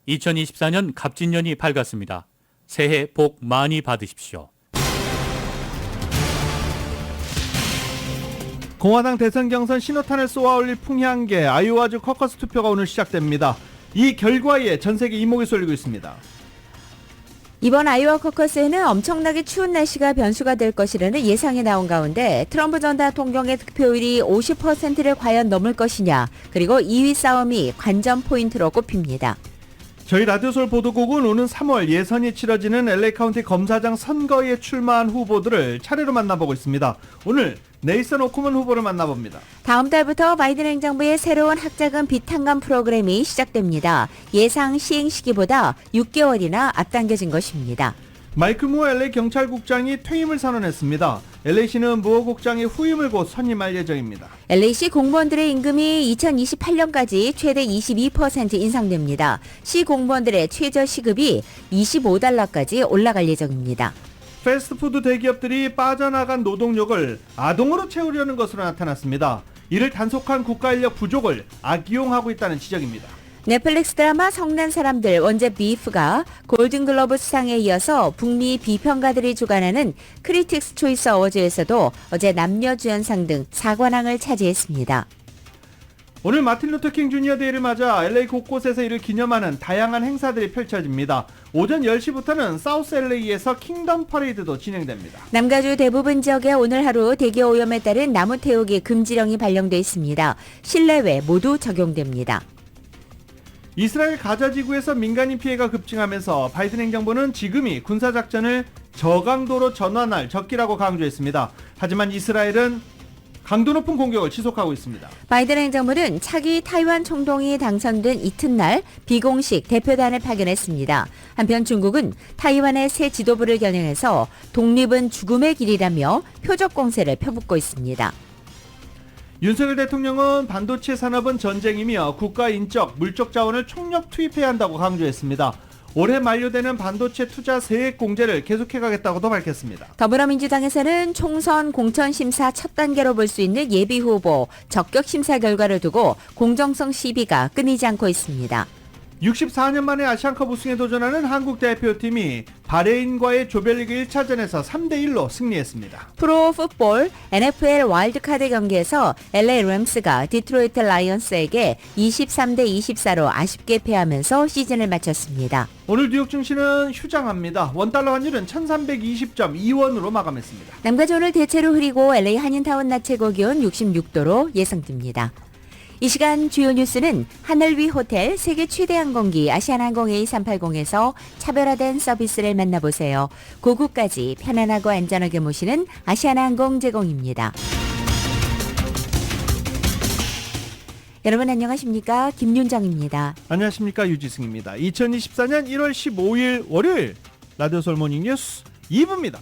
2024년 갑진년이 밝았습니다. 새해 복 많이 받으십시오. 공화당 대선 경선 신호탄을 쏘아올릴 풍향계 아이오와주 커커스 투표가 오늘 시작됩니다. 이 결과에 전 세계 이목이 쏠리고 있습니다. 이번 아이오와 커커스에는 엄청나게 추운 날씨가 변수가 될 것이라는 예상이 나온 가운데 트럼프 전 대통령의 득표율이 50%를 과연 넘을 것이냐, 그리고 2위 싸움이 관전 포인트로 꼽힙니다. 저희 라디오솔 보도국은 오는 3월 예선이 치러지는 LA 카운티 검사장 선거에 출마한 후보들을 차례로 만나보고 있습니다. 오늘 네이선 오쿠먼 후보를 만나봅니다. 다음 달부터 바이든 행정부의 새로운 학자금 비탄감 프로그램이 시작됩니다. 예상 시행 시기보다 6개월이나 앞당겨진 것입니다. 마이클 무어 LA 경찰국장이 퇴임을 선언했습니다. LA시는 무어 국장의 후임을 곧 선임할 예정입니다. LA시 공무원들의 임금이 2028년까지 최대 22% 인상됩니다. 시 공무원들의 최저 시급이 $25까지 올라갈 예정입니다. 패스트푸드 대기업들이 빠져나간 노동력을 아동으로 채우려는 것으로 나타났습니다. 이를 단속한 국가인력 부족을 악이용하고 있다는 지적입니다. 넷플릭스 드라마 성난 사람들 원제 비프가 골든글러브 수상에 이어서 북미 비평가들이 주관하는 크리틱스 초이스 어워즈에서도 어제 남녀주연상 등 4관왕을 차지했습니다. 오늘 마틴 루터 킹 주니어 데이를 맞아 LA 곳곳에서 이를 기념하는 다양한 행사들이 펼쳐집니다. 오전 10시부터는 사우스 LA에서 킹덤 퍼레이드도 진행됩니다. 남가주 대부분 지역에 오늘 하루 대기 오염에 따른 나무 태우기 금지령이 발령돼 있습니다. 실내외 모두 적용됩니다. 이스라엘 가자 지구에서 민간인 피해가 급증하면서 바이든 행정부는 지금이 군사작전을 저강도로 전환할 적기라고 강조했습니다. 하지만 이스라엘은 강도 높은 공격을 지속하고 있습니다. 바이든 행정부는 차기 타이완 총동이 당선된 이튿날 비공식 대표단을 파견했습니다. 한편 중국은 타이완의 새 지도부를 겨냥해서 독립은 죽음의 길이라며 표적 공세를 펴붓고 있습니다. 윤석열 대통령은 반도체 산업은 전쟁이며 국가 인적, 물적 자원을 총력 투입해야 한다고 강조했습니다. 올해 만료되는 반도체 투자 세액 공제를 계속해가겠다고도 밝혔습니다. 더불어민주당에서는 총선 공천심사 첫 단계로 볼 수 있는 예비후보 적격 심사 결과를 두고 공정성 시비가 끊이지 않고 있습니다. 64년 만에 아시안컵 우승에 도전하는 한국 대표팀이 바레인과의 조별리그 1차전에서 3대1로 승리했습니다. 프로풋볼 NFL 와일드카드 경기에서 LA 램스가 디트로이트 라이언스에게 23대24로 아쉽게 패하면서 시즌을 마쳤습니다. 오늘 뉴욕 증시는 휴장합니다. 원달러 환율은 1320.2원으로 마감했습니다. 남가주 오늘 대체로 흐리고 LA 한인타운 낮 최고 기온 66도로 예상됩니다. 이 시간 주요 뉴스는 하늘 위 호텔 세계 최대 항공기 아시아나항공 A380에서 차별화된 서비스를 만나보세요. 고국까지 편안하고 안전하게 모시는 아시아나항공 제공입니다. 여러분 안녕하십니까? 김윤정입니다. 안녕하십니까? 유지승입니다. 2024년 1월 15일 월요일 라디오 솔모닝 뉴스 2부입니다.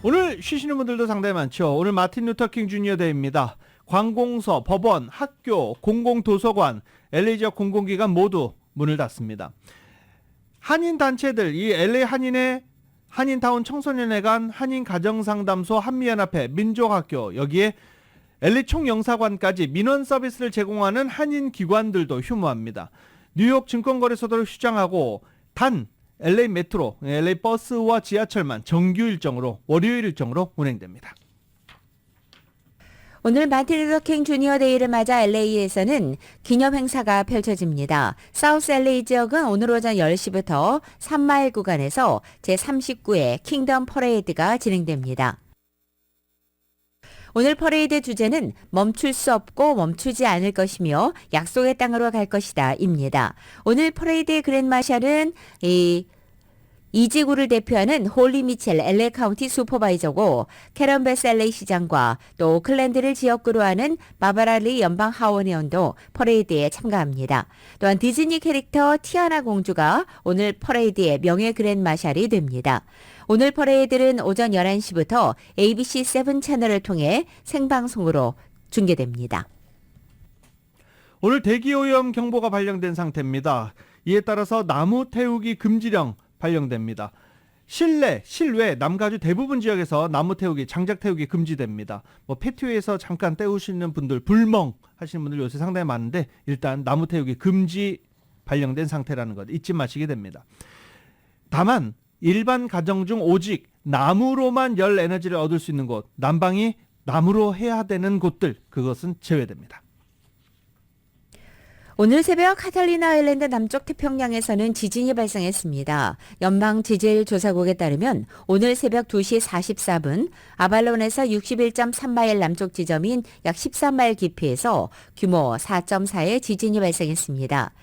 오늘 쉬시는 분들도 상당히 많죠. 오늘 마틴 루터 킹 주니어 데이입니다. 관공서, 법원, 학교, 공공도서관, LA 지역 공공기관 모두 문을 닫습니다. 한인단체들, 이 LA 한인타운 청소년회관, 한인가정상담소, 한미연합회, 민족학교, 여기에 LA 총영사관까지 민원 서비스를 제공하는 한인기관들도 휴무합니다. 뉴욕 증권거래소도 휴장하고 단 LA 메트로, LA 버스와 지하철만 정규 일정으로 월요일 일정으로 운행됩니다. 오늘 마틴 루터 킹 주니어 데이를 맞아 LA에서는 기념 행사가 펼쳐집니다. 사우스 LA 지역은 오늘 오전 10시부터 3마일 구간에서 제39회 킹덤 퍼레이드가 진행됩니다. 오늘 퍼레이드 주제는 멈출 수 없고 멈추지 않을 것이며 약속의 땅으로 갈 것이다 입니다. 오늘 퍼레이드의 그랜마샬은 이 지구를 대표하는 홀리 미첼 LA 카운티 슈퍼바이저고 캐런 베스 LA 시장과 또 오클랜드를 지역구로 하는 바바라 리 연방 하원의원도 퍼레이드에 참가합니다. 또한 디즈니 캐릭터 티아나 공주가 오늘 퍼레이드의 명예 그랜마샬이 됩니다. 오늘 퍼레이드는 오전 11시부터 ABC 7 채널을 통해 생방송으로 중계됩니다. 오늘 대기오염 경보가 발령된 상태입니다. 이에 따라서 나무 태우기 금지령 발령됩니다. 실내, 실외, 남가주 대부분 지역에서 나무 태우기, 장작 태우기 금지됩니다. 뭐 패티오에서 잠깐 때우시는 분들, 불멍 하시는 분들 요새 상당히 많은데 일단 나무 태우기 금지 발령된 상태라는 것 잊지 마시게 됩니다. 다만 일반 가정 중 오직 나무로만 열 에너지를 얻을 수 있는 곳, 난방이 나무로 해야 되는 곳들, 그것은 제외됩니다. 오늘 새벽 카탈리나 아일랜드 남쪽 태평양에서는 지진이 발생했습니다. 연방지질조사국에 따르면 오늘 새벽 2시 44분 아발론에서 61.3마일 남쪽 지점인 약 13마일 깊이에서 규모 4.4의 지진이 발생했습니다.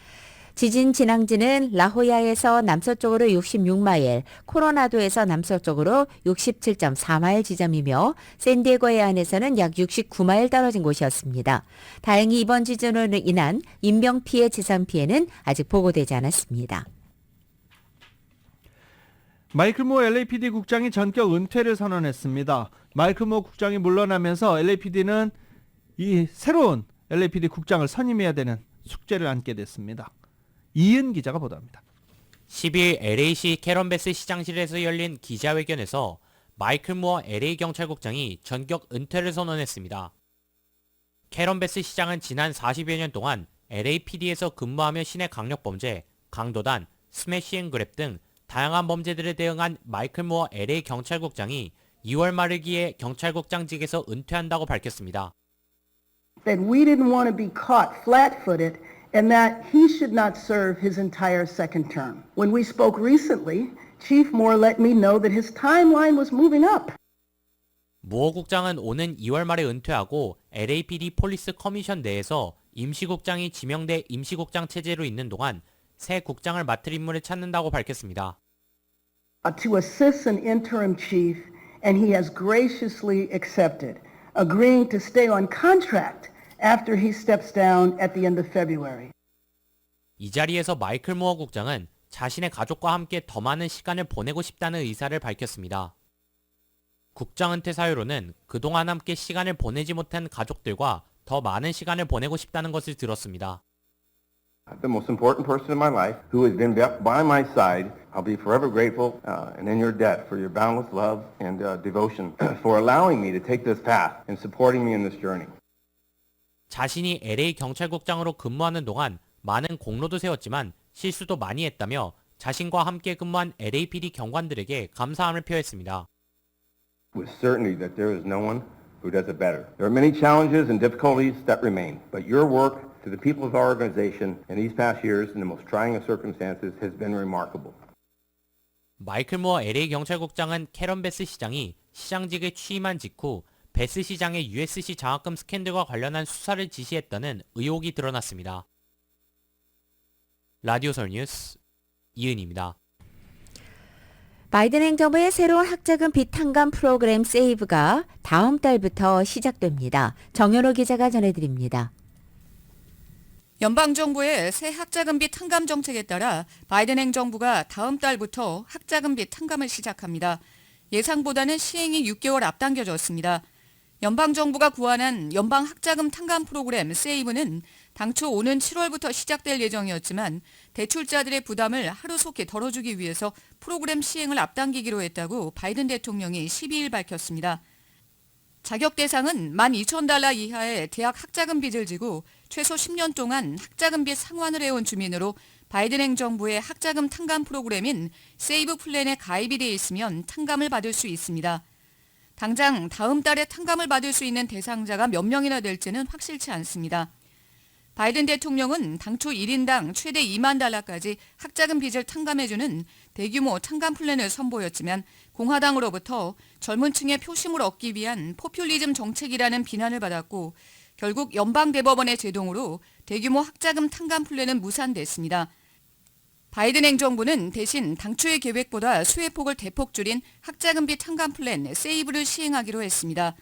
지진 진앙지는 라호야에서 남서쪽으로 66마일, 코로나도에서 남서쪽으로 67.4마일 지점이며 샌디에고 해안에서는 약 69마일 떨어진 곳이었습니다. 다행히 이번 지진으로 인한 인명피해, 재산피해는 아직 보고되지 않았습니다. 마이클 모 LAPD 국장이 전격 은퇴를 선언했습니다. 마이클 모 국장이 물러나면서 LAPD는 이 새로운 LAPD 국장을 선임해야 되는 숙제를 안게 됐습니다. 이은 기자가 보도합니다. 10일 LA시 캐런베스 시장실에서 열린 기자회견에서 마이클 무어 LA경찰국장이 전격 은퇴를 선언했습니다. 캐런베스 시장은 지난 40여 년 동안 LAPD에서 근무하며 시내 강력범죄, 강도단, 스매시 앤 그랩 등 다양한 범죄들에 대응한 마이클 무어 LA경찰국장이 2월 말일기에 경찰국장직에서 은퇴한다고 밝혔습니다. That we didn't want to be caught flat-footed and that he should not serve his entire second term. When we spoke recently, Chief Moore let me know that his timeline was moving up. 무어 국장은 오는 2월 말에 은퇴하고 LAPD 폴리스 커미션 내에서 임시국장이 지명돼 임시국장 체제로 있는 동안 새 국장을 맡을 인물을 찾는다고 밝혔습니다. To assist an interim chief, and he has graciously accepted, agreeing to stay on contract after he steps down at the end of February. 이 자리에서 마이클 무어 국장은 자신의 가족과 함께 더 많은 시간을 보내고 싶다는 의사를 밝혔습니다. 국장 은퇴 사유로는 그동안 함께 시간을 보내지 못한 가족들과 더 많은 시간을 보내고 싶다는 것을 들었습니다. The most important person in my life who has been by my side. I'll be forever grateful and in your debt for your boundless love and devotion for allowing me to take this path and supporting me in this journey. 자신이 LA 경찰국장으로 근무하는 동안 많은 공로도 세웠지만 실수도 많이 했다며 자신과 함께 근무한 LAPD 경관들에게 감사함을 표했습니다. With certainty that there is no one who does it better. There are many challenges and difficulties that remain, but your work to the people of our organization in these past years in the most trying of circumstances has been remarkable. 마이클 무어 LA 경찰국장은 캐런 베스 시장이 시장직에 취임한 직후 베스 시장의 USC 장학금 스캔들과 관련한 수사를 지시했다는 의혹이 드러났습니다. 라디오설 뉴스 이은입니다. 바이든 행정부의 새로운 학자금 비탄감 프로그램 세이브가 다음 달부터 시작됩니다. 정연호 기자가 전해드립니다. 연방정부의 새 학자금비 탕감 정책에 따라 바이든 행정부가 다음 달부터 학자금비 탕감을 시작합니다. 예상보다는 시행이 6개월 앞당겨졌습니다. 연방정부가 구안한 연방학자금 탕감 프로그램 세이브는 당초 오는 7월부터 시작될 예정이었지만 대출자들의 부담을 하루속히 덜어주기 위해서 프로그램 시행을 앞당기기로 했다고 바이든 대통령이 12일 밝혔습니다. 자격 대상은 $12,000 이하의 대학 학자금 빚을 지고 최소 10년 동안 학자금비 상환을 해온 주민으로 바이든 행정부의 학자금 탕감 프로그램인 세이브 플랜에 가입이 돼 있으면 탕감을 받을 수 있습니다. 당장 다음 달에 탕감을 받을 수 있는 대상자가 몇 명이나 될지는 확실치 않습니다. 바이든 대통령은 당초 1인당 최대 $20,000까지 학자금 빚을 탕감해주는 대규모 탕감 플랜을 선보였지만 공화당으로부터 젊은 층의 표심을 얻기 위한 포퓰리즘 정책이라는 비난을 받았고 결국 연방대법원의 제동으로 대규모 학자금 탕감 플랜은 무산됐습니다. 바이든 행정부는 대신 당초의 계획보다 수혜폭을 대폭 줄인 학자금비 탕감 플랜 세이브를 시행하기로 했습니다.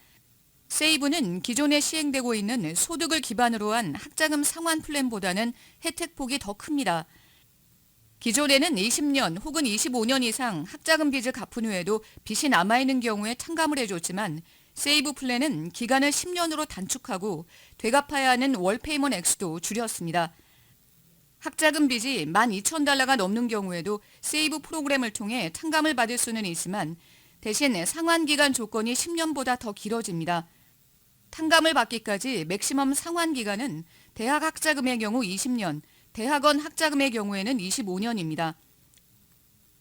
세이브는 기존에 시행되고 있는 소득을 기반으로 한 학자금 상환 플랜보다는 혜택폭이 더 큽니다. 기존에는 20년 혹은 25년 이상 학자금 빚을 갚은 후에도 빚이 남아있는 경우에 탕감을 해줬지만 세이브 플랜은 기간을 10년으로 단축하고 되갚아야 하는 월 페이먼 액수도 줄였습니다. 학자금 빚이 12,000달러가 넘는 경우에도 세이브 프로그램을 통해 탕감을 받을 수는 있지만 대신 상환기간 조건이 10년보다 더 길어집니다. 탕감을 받기까지 맥시멈 상환기간은 대학 학자금의 경우 20년, 대학원 학자금의 경우에는 25년입니다.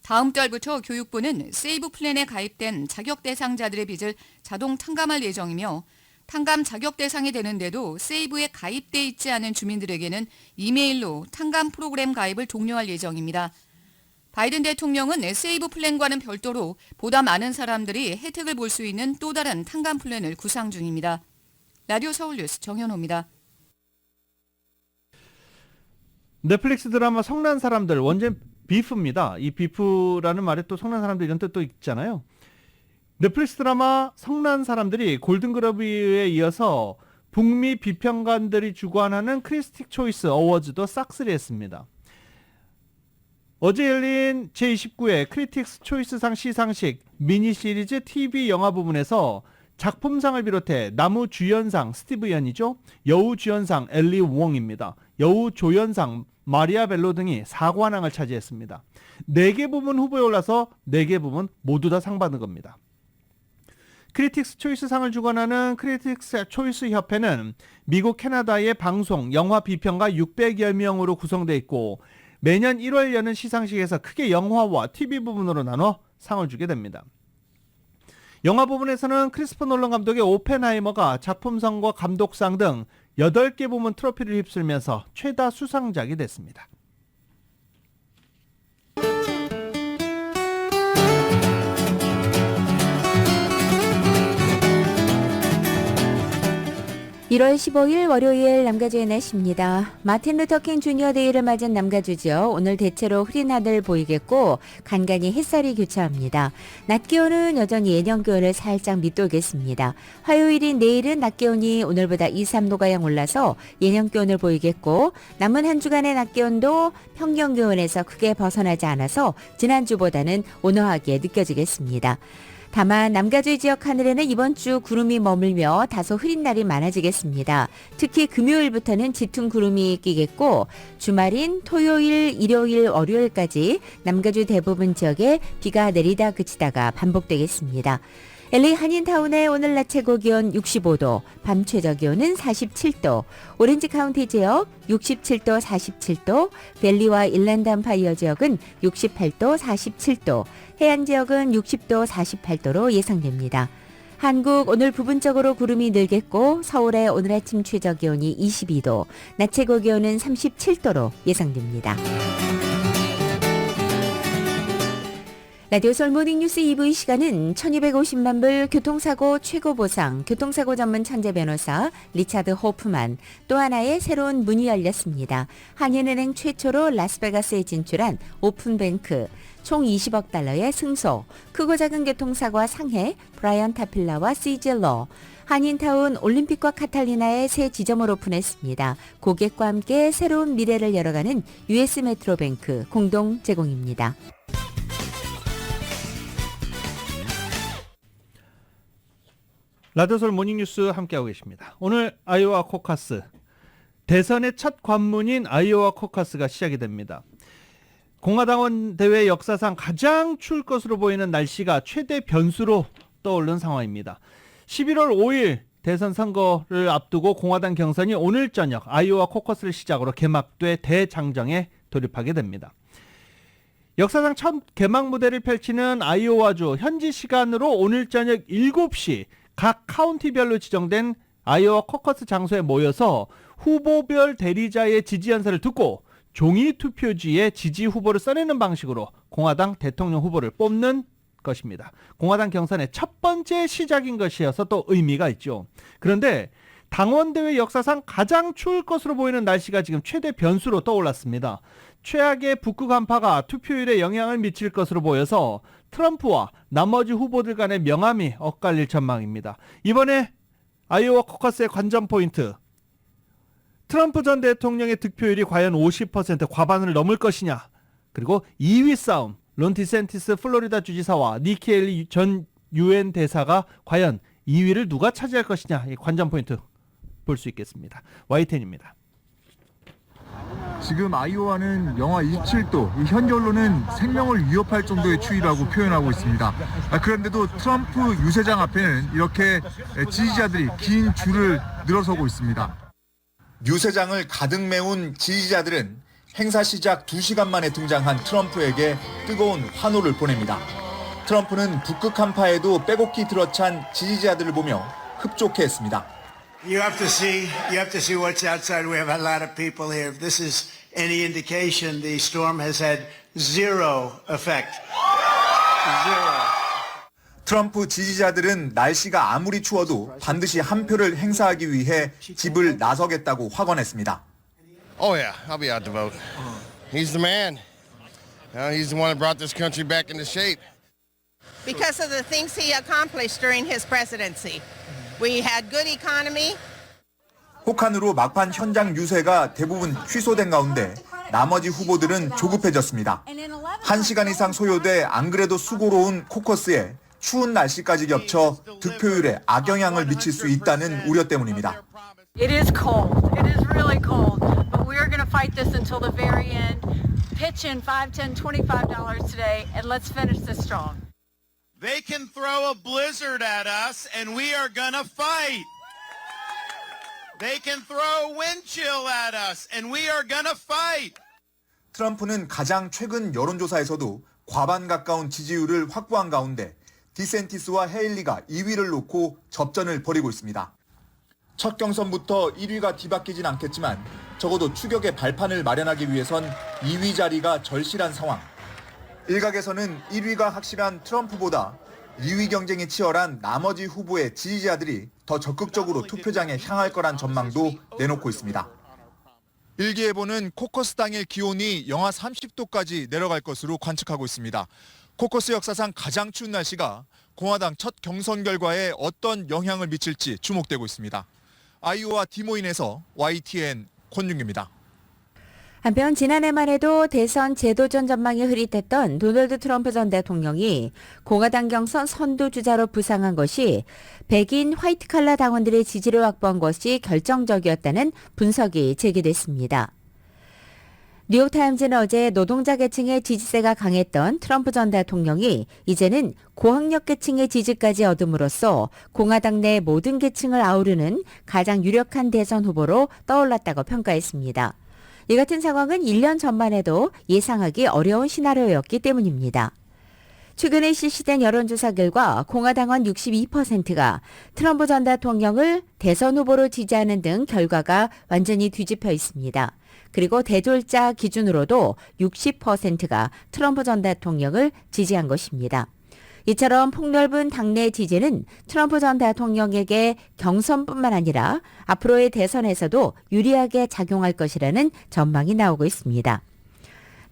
다음 달부터 교육부는 세이브 플랜에 가입된 자격 대상자들의 빚을 자동 탕감할 예정이며 탕감 자격 대상이 되는데도 세이브에 가입돼 있지 않은 주민들에게는 이메일로 탕감 프로그램 가입을 독려할 예정입니다. 바이든 대통령은 세이브 플랜과는 별도로 보다 많은 사람들이 혜택을 볼 수 있는 또 다른 탕감 플랜을 구상 중입니다. 라디오 서울 뉴스 정현호입니다. 넷플릭스 드라마 성난 사람들, 원제는 비프입니다. 이 비프라는 말에 또 성난 사람들 이런 뜻도 있잖아요. 넷플릭스 드라마 성난 사람들이 골든글러브에 이어서 북미 비평가들이 주관하는 크리틱 초이스 어워즈도 싹쓸이했습니다. 어제 열린 제29회 크리틱스 초이스상 시상식 미니 시리즈 TV 영화 부분에서 작품상을 비롯해 남우 주연상 스티브 연이죠. 여우 주연상 엘리 웡입니다. 여우 조연상 마리아 벨로 등이 4관왕을 차지했습니다. 4개 부문 후보에 올라서 4개 부문 모두 다 상 받은 겁니다. 크리틱스 초이스 상을 주관하는 크리틱스 초이스 협회는 미국 캐나다의 방송, 영화 비평가 600여 명으로 구성되어 있고 매년 1월 여는 시상식에서 크게 영화와 TV 부분으로 나눠 상을 주게 됩니다. 영화 부분에서는 크리스토퍼 놀란 감독의 오펜하이머가 작품상과 감독상 등 8개 부문 트로피를 휩쓸면서 최다 수상작이 됐습니다. (1월 15일) 월요일 남가주의 날씨입니다. 마틴 루터킹 주니어 데이를 맞은 남가주죠. 오늘 대체로 흐린 하늘 보이겠고 간간히 햇살이 교차합니다. 낮 기온은 여전히 예년 기온을 살짝 밑돌겠습니다. 화요일인 내일은 낮 기온이 오늘보다 2, 3도가량 올라서 예년 기온을 보이겠고 남은 한 주간의 낮 기온도 평년 기온에서 크게 벗어나지 않아서 지난주보다는 온화하게 느껴지겠습니다. 다만 남가주의 지역 하늘에는 이번 주 구름이 머물며 다소 흐린 날이 많아지겠습니다. 특히 금요일부터는 짙은 구름이 끼겠고 주말인 토요일, 일요일, 월요일까지 남가주 대부분 지역에 비가 내리다 그치다가 반복되겠습니다. LA 한인타운의 오늘 낮 최고 기온 65도, 밤 최저 기온은 47도, 오렌지 카운티 지역 67도, 47도, 벨리와 일랜드 암파이어 지역은 68도, 47도, 해안 지역은 60도, 48도로 예상됩니다. 한국 오늘 부분적으로 구름이 늘겠고 서울의 오늘 아침 최저 기온이 22도, 낮 최고 기온은 37도로 예상됩니다. 라디오 서울 모닝뉴스 2부 시간은 1250만 불 교통사고 최고보상 교통사고 전문 천재 변호사 리차드 호프만 또 하나의 새로운 문이 열렸습니다. 한인은행 최초로 라스베가스에 진출한 오픈뱅크 총 20억 달러의 승소 크고 작은 교통사고와 상해 브라이언 타필라와 시즐러 한인타운 올림픽과 카탈리나의 새 지점을 오픈했습니다. 고객과 함께 새로운 미래를 열어가는 US 메트로뱅크 공동 제공입니다. 라디오솔 모닝뉴스 함께하고 계십니다. 오늘 아이오와 코커스 대선의 첫 관문인 아이오와 코커스가 시작이 됩니다. 공화당원 대회 역사상 가장 추울 것으로 보이는 날씨가 최대 변수로 떠오른 상황입니다. 11월 5일 대선 선거를 앞두고 공화당 경선이 오늘 저녁 아이오와 코커스를 시작으로 개막돼 대장정에 돌입하게 됩니다. 역사상 첫 개막 무대를 펼치는 아이오와주 현지 시간으로 오늘 저녁 7시 각 카운티별로 지정된 아이오와 코커스 장소에 모여서 후보별 대리자의 지지 연설을 듣고 종이 투표지에 지지 후보를 써내는 방식으로 공화당 대통령 후보를 뽑는 것입니다. 공화당 경선의 첫 번째 시작인 것이어서 또 의미가 있죠. 그런데 당원대회 역사상 가장 추울 것으로 보이는 날씨가 지금 최대 변수로 떠올랐습니다. 최악의 북극 한파가 투표율에 영향을 미칠 것으로 보여서 트럼프와 나머지 후보들 간의 명암이 엇갈릴 전망입니다. 이번에 아이오와 코커스의 관전 포인트, 트럼프 전 대통령의 득표율이 과연 50% 과반을 넘을 것이냐, 그리고 2위 싸움, 론 디센티스 플로리다 주지사와 니키 헤일리 전 UN 대사가 과연 2위를 누가 차지할 것이냐, 이 관전 포인트 볼 수 있겠습니다. Y10입니다. 지금 아이오와는 영하 27도, 현지 언론은 생명을 위협할 정도의 추위라고 표현하고 있습니다. 그런데도 트럼프 유세장 앞에는 이렇게 지지자들이 긴 줄을 늘어서고 있습니다. 유세장을 가득 메운 지지자들은 행사 시작 2시간 만에 등장한 트럼프에게 뜨거운 환호를 보냅니다. 트럼프는 북극 한파에도 빼곡히 들어찬 지지자들을 보며 흡족해했습니다. You have to see what's outside. We have a lot of people here. If this is any indication, the storm has had zero effect. Zero. 트럼프 지지자들은 날씨가 아무리 추워도 반드시 한 표를 행사하기 위해 집을 나서겠다고 확언했습니다. Oh yeah, I'll be out to vote. He's the man. He's the one that brought this country back into shape. Because of the things he accomplished during his presidency. We had good economy. 혹한으로 막판 현장 유세가 대부분 취소된 가운데 나머지 후보들은 조급해졌습니다. 1시간 이상 소요돼 안 그래도 수고로운 코커스에 추운 날씨까지 겹쳐 득표율에 악영향을 미칠 수 있다는 우려 때문입니다. It is cold. It is really cold. But we are going to fight this until the very end. Pitch in $5, $10, $25 today, and let's finish this strong. They can throw a blizzard at us, and we are gonna fight. They can throw a wind chill at us, and we are gonna fight. 트럼프는 가장 최근 여론조사에서도 과반 가까운 지지율을 확보한 가운데 디센티스와 헤일리가 2위를 놓고 접전을 벌이고 있습니다. 첫 경선부터 1위가 뒤바뀌진 않겠지만 적어도 추격의 발판을 마련하기 위해선 2위 자리가 절실한 상황. 일각에서는 1위가 확실한 트럼프보다 2위 경쟁이 치열한 나머지 후보의 지지자들이 더 적극적으로 투표장에 향할 거란 전망도 내놓고 있습니다. 일기예보는 코커스 당일 기온이 영하 30도까지 내려갈 것으로 관측하고 있습니다. 코커스 역사상 가장 추운 날씨가 공화당 첫 경선 결과에 어떤 영향을 미칠지 주목되고 있습니다. 아이오와 디모인에서 YTN 권윤규입니다. 한편 지난해만 해도 대선 재도전 전망이 흐릿했던 도널드 트럼프 전 대통령이 공화당 경선 선두주자로 부상한 것이 백인 화이트 칼라 당원들의 지지를 확보한 것이 결정적이었다는 분석이 제기됐습니다. 뉴욕타임즈는 어제 노동자 계층의 지지세가 강했던 트럼프 전 대통령이 이제는 고학력 계층의 지지까지 얻음으로써 공화당 내 모든 계층을 아우르는 가장 유력한 대선 후보로 떠올랐다고 평가했습니다. 이 같은 상황은 1년 전만 해도 예상하기 어려운 시나리오였기 때문입니다. 최근에 실시된 여론조사 결과 공화당원 62%가 트럼프 전 대통령을 대선 후보로 지지하는 등 결과가 완전히 뒤집혀 있습니다. 그리고 대졸자 기준으로도 60%가 트럼프 전 대통령을 지지한 것입니다. 이처럼 폭넓은 당내 지지는 트럼프 전 대통령에게 경선뿐만 아니라 앞으로의 대선에서도 유리하게 작용할 것이라는 전망이 나오고 있습니다.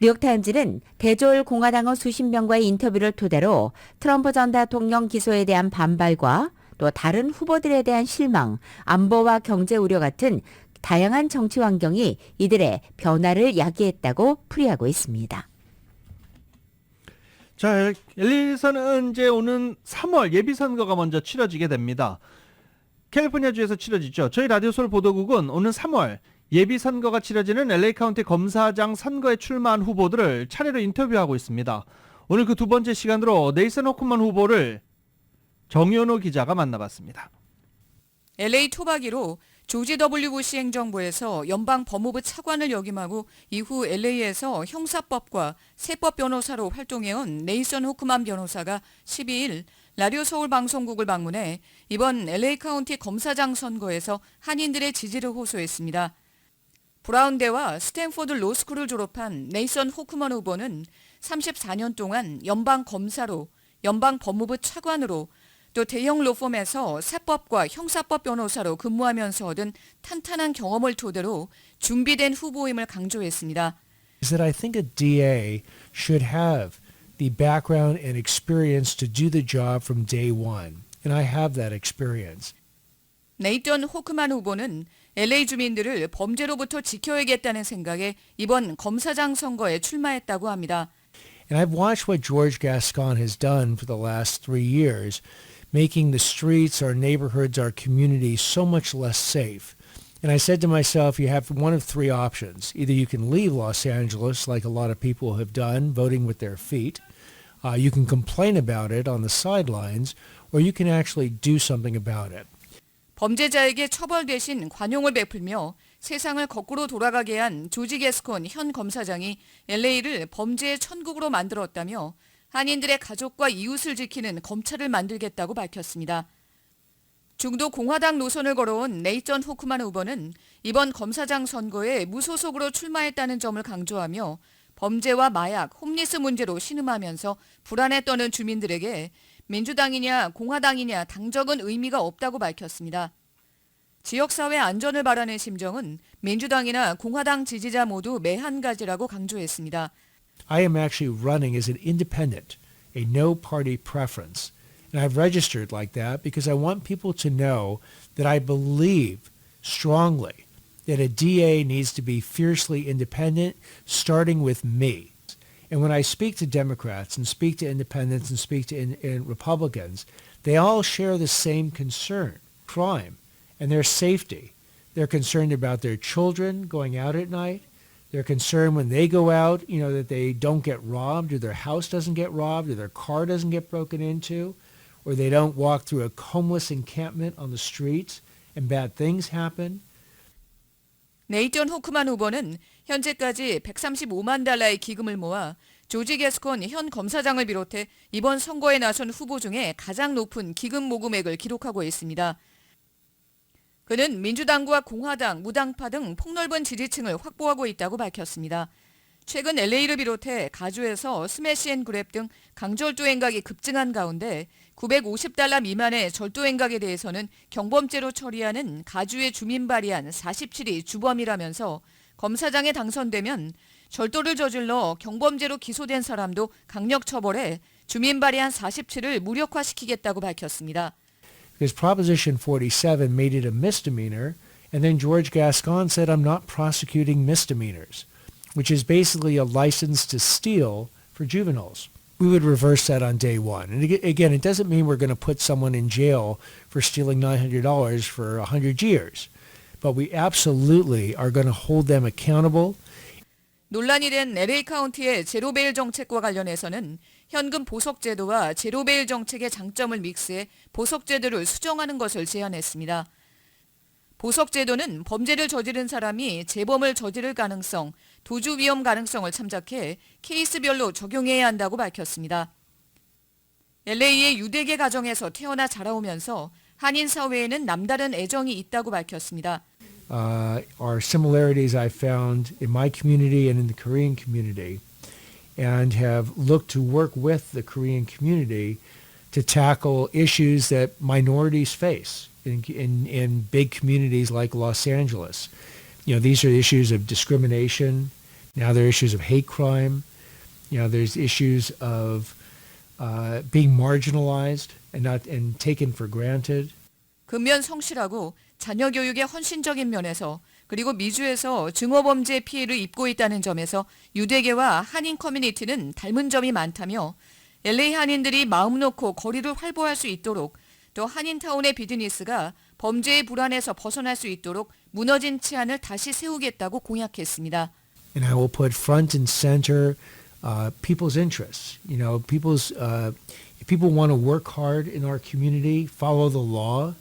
뉴욕타임즈는 대졸 공화당원 수십 명과의 인터뷰를 토대로 트럼프 전 대통령 기소에 대한 반발과 또 다른 후보들에 대한 실망, 안보와 경제 우려 같은 다양한 정치 환경이 이들의 변화를 야기했다고 풀이하고 있습니다. 자, LA에서는 이제 오는 3월 예비선거가 먼저 치러지게 됩니다. 캘리포니아주에서 치러지죠. 저희 라디오솔 보도국은 오는 3월 예비선거가 치러지는 LA 카운티 검사장 선거에 출마한 후보들을 차례로 인터뷰하고 있습니다. 오늘 그 두 번째 시간으로 네이선 호크만 후보를 정연호 기자가 만나봤습니다. LA 토박이로 조지 W. 부시 행정부에서 연방 법무부 차관을 역임하고 이후 LA에서 형사법과 세법 변호사로 활동해온 네이선 호크만 변호사가 12일 라디오 서울 방송국을 방문해 이번 LA 카운티 검사장 선거에서 한인들의 지지를 호소했습니다. 브라운대와 스탠포드 로스쿨을 졸업한 네이선 호크만 후보는 34년 동안 연방 검사로, 연방 법무부 차관으로 또 대형 로펌에서 세법과 형사법 변호사로 근무하면서 얻은 탄탄한 경험을 토대로 준비된 후보임을 강조했습니다. I think a DA should have the background and experience to do the job from day one, and I have that experience. 네이턴 호크만 후보는 LA 주민들을 범죄로부터 지켜야겠다는 생각에 이번 검사장 선거에 출마했다고 합니다. And I've watched what George Gascon has done for the last 3 years. Making the streets, our neighborhoods, our communities so much less safe. And I said to myself, you have one of three options. Either you can leave Los Angeles, like a lot of people have done, voting with their feet. You can complain about it on the sidelines, or you can actually do something about it. 범죄자에게 처벌 대신 관용을 베풀며 세상을 거꾸로 돌아가게 한 조지 게스콘 현 검사장이 LA를 범죄의 천국으로 만들었다며 한인들의 가족과 이웃을 지키는 검찰을 만들겠다고 밝혔습니다. 중도 공화당 노선을 걸어온 네이턴 호크만 후보는 이번 검사장 선거에 무소속으로 출마했다는 점을 강조하며 범죄와 마약, 홈리스 문제로 신음하면서 불안에 떠는 주민들에게 민주당이냐 공화당이냐 당적은 의미가 없다고 밝혔습니다. 지역사회 안전을 바라는 심정은 민주당이나 공화당 지지자 모두 매한가지라고 강조했습니다. I am actually running as an independent, a no-party preference. And I've registered like that because I want people to know that I believe strongly that a DA needs to be fiercely independent, starting with me. And when I speak to Democrats and speak to independents and speak to Republicans, they all share the same concern, crime, and their safety. They're concerned about their children going out at night. They're concerned when they go out, that they don't get robbed, or their house doesn't get robbed, or their car doesn't get broken into, or they don't walk through a homeless encampment on the streets and bad things happen. 네이턴 호크만 후보는 현재까지 135만 달러의 기금을 모아 조지 게스콘 현 검사장을 비롯해 이번 선거에 나선 후보 중에 가장 높은 기금 모금액을 기록하고 있습니다. 그는 민주당과 공화당, 무당파 등 폭넓은 지지층을 확보하고 있다고 밝혔습니다. 최근 LA를 비롯해 가주에서 스매시 앤 그랩 등 강절도 행각이 급증한 가운데 950달러 미만의 절도 행각에 대해서는 경범죄로 처리하는 가주의 주민 발의안 47이 주범이라면서 검사장에 당선되면 절도를 저질러 경범죄로 기소된 사람도 강력 처벌해 주민 발의안 47을 무력화시키겠다고 밝혔습니다. Because Proposition 47 made it a misdemeanor, and then George Gascon said, I'm not prosecuting misdemeanors, which is basically a license to steal for juveniles. We would reverse that on day one. And again, it doesn't mean we're going to put someone in jail for stealing $900 for 100 years, but we absolutely are going to hold them accountable. 논란이 된 LA 카운티의 제로베일 정책과 관련해서는 현금 보석제도와 제로베일 정책의 장점을 믹스해 보석제도를 수정하는 것을 제안했습니다. 보석제도는 범죄를 저지른 사람이 재범을 저지를 가능성, 도주 위험 가능성을 참작해 케이스별로 적용해야 한다고 밝혔습니다. LA의 유대계 가정에서 태어나 자라오면서 한인 사회에는 남다른 애정이 있다고 밝혔습니다. Are similarities I found in my community and in the Korean community, and have looked to work with the Korean community to tackle issues that minorities face in big communities like Los Angeles. These are issues of discrimination. Now there are issues of hate crime. There's issues of being marginalized and taken for granted. 근면 성실하고 자녀 교육의 헌신적인 면에서 그리고 미주에서 증오범죄 피해를 입고 있다는 점에서 유대계와 한인 커뮤니티는 닮은 점이 많다며 LA 한인들이 마음 놓고 거리를 활보할 수 있도록 또 한인타운의 비즈니스가 범죄의 불안에서 벗어날 수 있도록 무너진 치안을 다시 세우겠다고 공약했습니다. And I will put front and center people's interests. If people want to work hard in our community, follow the law,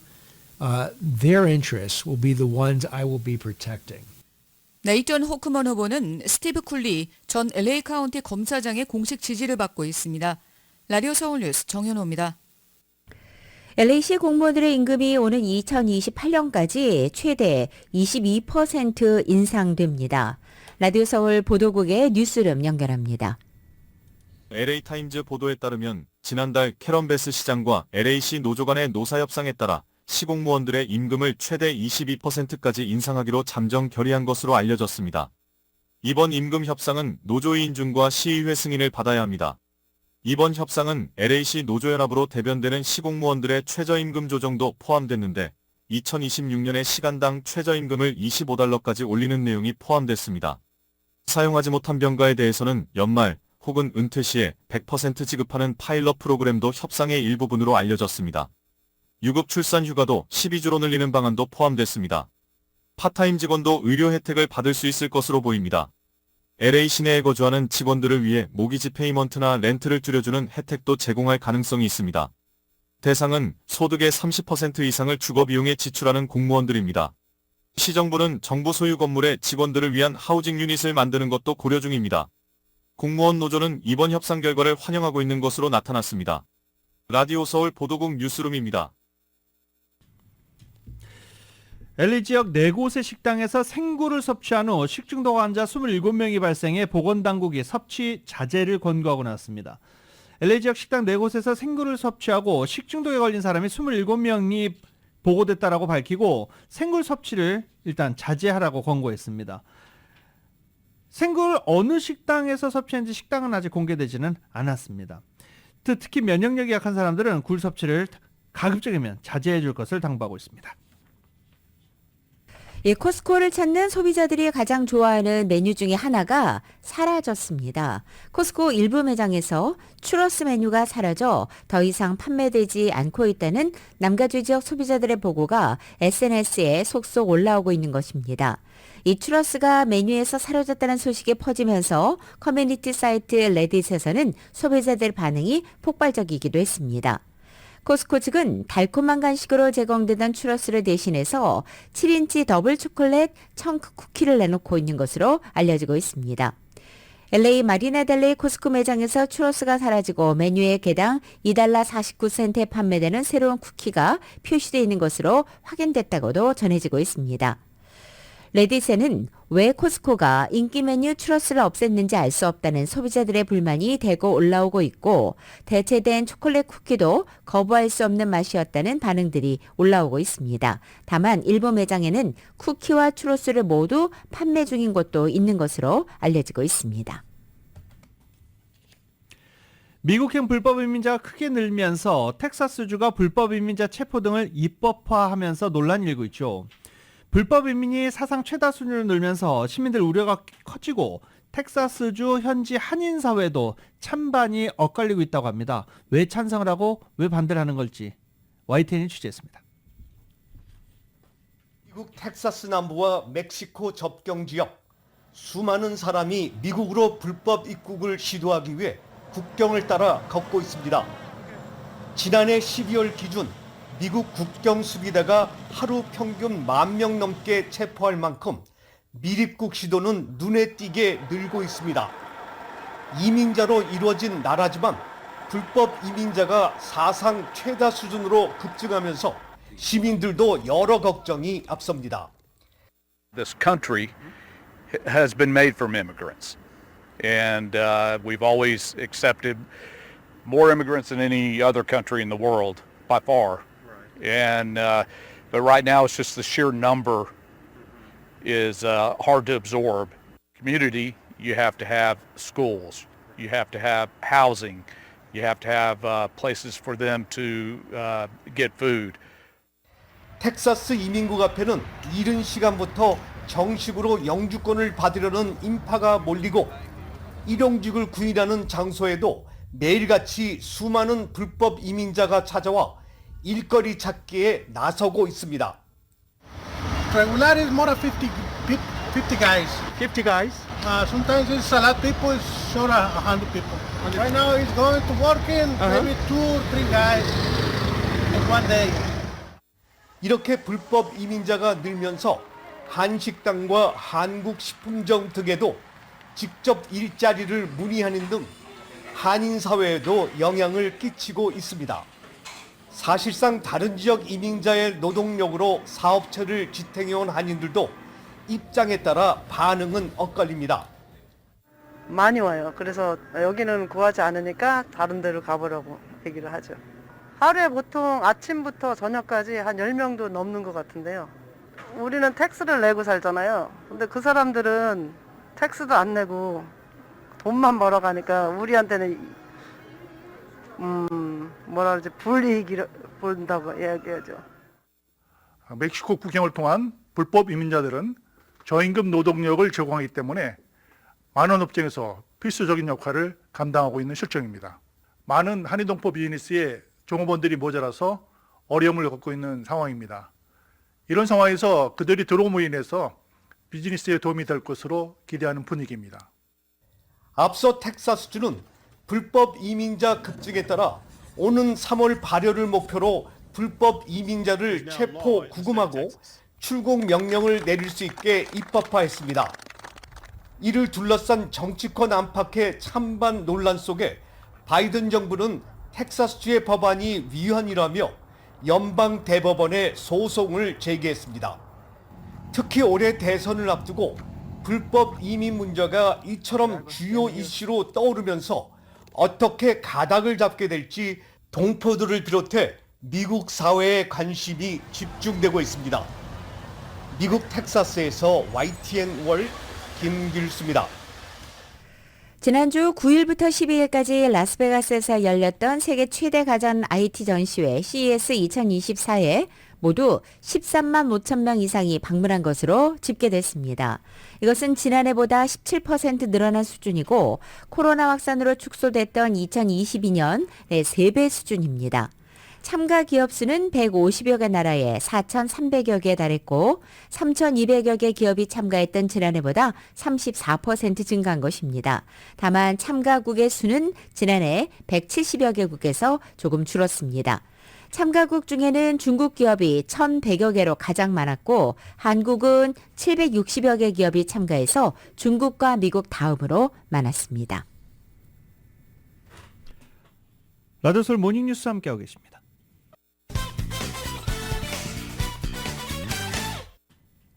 their interests will be the ones I will be protecting. 네이턴 호크먼 후보는 스티브 쿨리 전 LA 카운티 검사장의 공식 지지를 받고 있습니다. 라디오 서울 뉴스 정현호입니다. LA시 공무원들의 임금이 오는 2028년까지 최대 22% 인상됩니다. 라디오 서울 보도국의 뉴스룸 연결합니다. LA타임즈 보도에 따르면 지난달 캐런 베스 시장과 LA시 노조 간의 노사협상에 따라 시공무원들의 임금을 최대 22%까지 인상하기로 잠정 결의한 것으로 알려졌습니다. 이번 임금 협상은 노조위인중과 시의회 승인을 받아야 합니다. 이번 협상은 LA시 노조연합으로 대변되는 시공무원들의 최저임금 조정도 포함됐는데 2026년에 시간당 최저임금을 $25까지 올리는 내용이 포함됐습니다. 사용하지 못한 병가에 대해서는 연말 혹은 은퇴 시에 100% 지급하는 파일럿 프로그램도 협상의 일부분으로 알려졌습니다. 유급 출산 휴가도 12주로 늘리는 방안도 포함됐습니다. 파타임 직원도 의료 혜택을 받을 수 있을 것으로 보입니다. LA 시내에 거주하는 직원들을 위해 모기지 페이먼트나 렌트를 줄여주는 혜택도 제공할 가능성이 있습니다. 대상은 소득의 30% 이상을 주거 비용에 지출하는 공무원들입니다. 시정부는 정부 소유 건물의 직원들을 위한 하우징 유닛을 만드는 것도 고려 중입니다. 공무원 노조는 이번 협상 결과를 환영하고 있는 것으로 나타났습니다. 라디오 서울 보도국 뉴스룸입니다. LA 지역 4곳의 식당에서 생굴을 섭취한 후 식중독 환자 27명이 발생해 보건당국이 섭취 자제를 권고하고 나왔습니다. LA 지역 식당 4곳에서 생굴을 섭취하고 식중독에 걸린 사람이 27명이 보고됐다라고 밝히고 생굴 섭취를 일단 자제하라고 권고했습니다. 생굴 어느 식당에서 섭취했는지 식당은 아직 공개되지는 않았습니다. 특히 면역력이 약한 사람들은 굴 섭취를 가급적이면 자제해 줄 것을 당부하고 있습니다. 이 코스코를 찾는 소비자들이 가장 좋아하는 메뉴 중에 하나가 사라졌습니다. 코스코 일부 매장에서 추러스 메뉴가 사라져 더 이상 판매되지 않고 있다는 남가주 지역 소비자들의 보고가 SNS에 속속 올라오고 있는 것입니다. 이 추러스가 메뉴에서 사라졌다는 소식이 퍼지면서 커뮤니티 사이트 레딧에서는 소비자들 반응이 폭발적이기도 했습니다. 코스코 측은 달콤한 간식으로 제공되던 추러스를 대신해서 7인치 더블 초콜릿 청크 쿠키를 내놓고 있는 것으로 알려지고 있습니다. LA 마리나델레이 코스코 매장에서 추러스가 사라지고 메뉴에 개당 $2 49센트에 판매되는 새로운 쿠키가 표시되어 있는 것으로 확인됐다고도 전해지고 있습니다. 레딧에는 왜 코스코가 인기 메뉴 추러스를 없앴는지 알 수 없다는 소비자들의 불만이 대거 올라오고 있고 대체된 초콜릿 쿠키도 거부할 수 없는 맛이었다는 반응들이 올라오고 있습니다. 다만 일부 매장에는 쿠키와 추러스를 모두 판매 중인 곳도 있는 것으로 알려지고 있습니다. 미국행 불법 이민자가 크게 늘면서 텍사스주가 불법 이민자 체포 등을 입법화하면서 논란이 일고 있죠. 불법 이민이 사상 최다 수준으로 늘면서 시민들 우려가 커지고 텍사스주 현지 한인 사회도 찬반이 엇갈리고 있다고 합니다. 왜 찬성을 하고 왜 반대를 하는 걸지 YTN이 취재했습니다. 미국 텍사스 남부와 멕시코 접경 지역, 수많은 사람이 미국으로 불법 입국을 시도하기 위해 국경을 따라 걷고 있습니다. 지난해 12월 기준 미국 국경 수비대가 하루 평균 10,000명 넘게 체포할 만큼 밀입국 시도는 눈에 띄게 늘고 있습니다. 이민자로 이루어진 나라지만 불법 이민자가 사상 최다 수준으로 급증하면서 시민들도 여러 걱정이 앞섭니다. This country has been made from immigrants, and we've always accepted more immigrants than any other country in the world by far. And but right now it's just the sheer number is hard to absorb. Community, you have to have schools, you have to have housing, you have to have places for them to get food. 텍사스 이민국 앞에는 이른 시간부터 정식으로 영주권을 받으려는 인파가 몰리고 일용직을 구인하는 장소에도 매일같이 수많은 불법 이민자가 찾아와 일거리 찾기에 나서고 있습니다. Regular is more than 50 guys. 50 guys? Sometimes it's a lot of people, it's short 100 people. Right now it's going to working, maybe 2 or 3 guys in one day. 이렇게 불법 이민자가 늘면서 한식당과 한국식품점 등에도 직접 일자리를 문의하는 등 한인 사회에도 영향을 끼치고 있습니다. 사실상 다른 지역 이민자의 노동력으로 사업체를 지탱해온 한인들도 입장에 따라 반응은 엇갈립니다. 많이 와요. 그래서 여기는 구하지 않으니까 다른 데로 가보라고 얘기를 하죠. 하루에 보통 아침부터 저녁까지 한 10명도 넘는 것 같은데요. 우리는 텍스를 내고 살잖아요. 근데 그 사람들은 텍스도 안 내고 돈만 벌어가니까 우리한테는 뭐라 그러지, 불이익을 본다고 이야기하죠. 멕시코 국경을 통한 불법 이민자들은 저임금 노동력을 제공하기 때문에 많은 업종에서 필수적인 역할을 감당하고 있는 실정입니다. 많은 한인동포 비즈니스에 종업원들이 모자라서 어려움을 겪고 있는 상황입니다. 이런 상황에서 그들이 들어옴으로 인해서 비즈니스에 도움이 될 것으로 기대하는 분위기입니다. 앞서 텍사스주는 불법 이민자 급증에 따라 오는 3월 발효를 목표로 불법 이민자를 체포, 구금하고 출국 명령을 내릴 수 있게 입법화했습니다. 이를 둘러싼 정치권 안팎의 찬반 논란 속에 바이든 정부는 텍사스주의 법안이 위헌이라며 연방 대법원에 소송을 제기했습니다. 특히 올해 대선을 앞두고 불법 이민 문제가 이처럼 주요 이슈로 떠오르면서 어떻게 가닥을 잡게 될지 동포들을 비롯해 미국 사회의 관심이 집중되고 있습니다. 미국 텍사스에서 YTN 월 김길수입니다. 지난주 9일부터 12일까지 라스베가스에서 열렸던 세계 최대 가전 IT 전시회 CES 2024에 모두 13만 5천 명 이상이 방문한 것으로 집계됐습니다. 이것은 지난해보다 17% 늘어난 수준이고 코로나 확산으로 축소됐던 2022년 3배 수준입니다. 참가 기업 수는 150여 개 나라에 4,300여 개에 달했고 3,200여 개 기업이 참가했던 지난해보다 34% 증가한 것입니다. 다만 참가국의 수는 지난해 170여 개국에서 조금 줄었습니다. 참가국 중에는 중국 기업이 1,100여 개로 가장 많았고 한국은 760여 개 기업이 참가해서 중국과 미국 다음으로 많았습니다. 라디오솔 모닝뉴스 함께하고 계십니다.